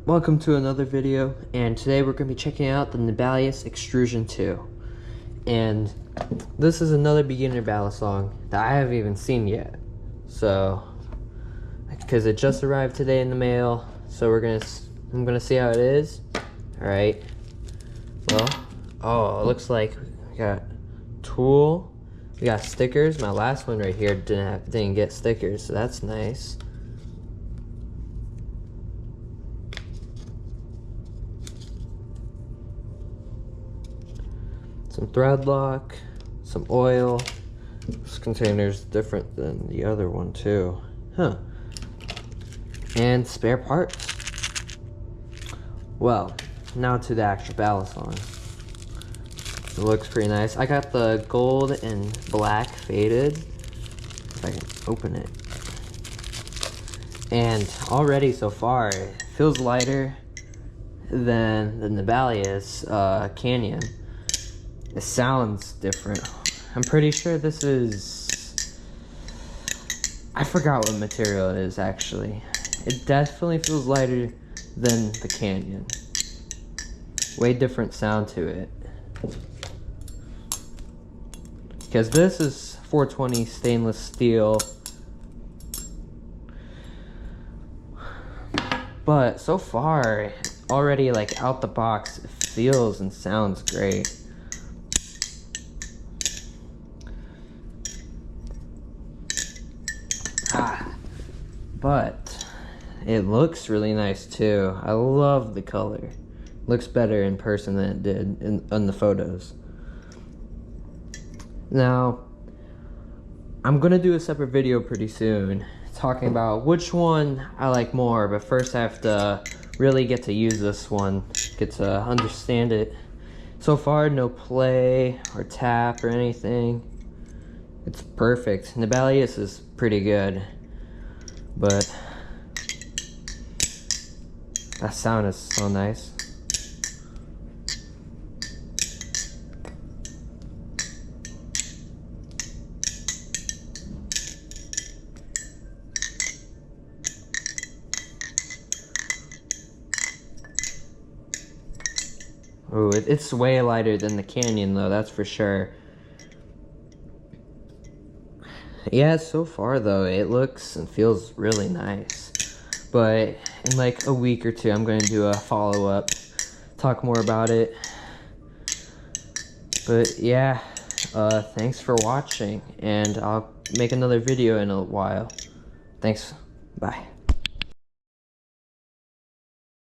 Welcome to another video, and today we're going to be checking out the Nabalis Extrusion 2. And this is another beginner ballad song that I haven't even seen yet. So, because it just arrived today in the mail, so I'm gonna see how it is. Alright. Well, it looks like we got tool, we got stickers. My last one right here didn't get stickers, so that's nice. Some thread lock, some oil. This container's different than the other one too. Huh. And spare parts. Well, now to the actual ballad song. It looks pretty nice. I got the gold and black faded. If I can open it. And already so far, it feels lighter than the Nabalis Canyon. It sounds different. I'm pretty sure this is... I forgot what material it is, actually. It definitely feels lighter than the Canyon. Way different sound to it. Because this is 420 stainless steel. But so far, already like out the box, it feels and sounds great. But it looks really nice too. I love the color. Looks better in person than it did in the photos. Now, I'm gonna do a separate video pretty soon talking about which one I like more, but first I have to really get to use this one, get to understand it. So far, no play or tap or anything. It's perfect. Nabalis is pretty good. But that sound is so nice. Ooh, it's way lighter than the Canyon though, that's for sure. Yeah, so far though, it looks and feels really nice. But in like a week or two, I'm going to do a follow-up, talk more about it. But yeah, thanks for watching, and I'll make another video in a while. Thanks, bye.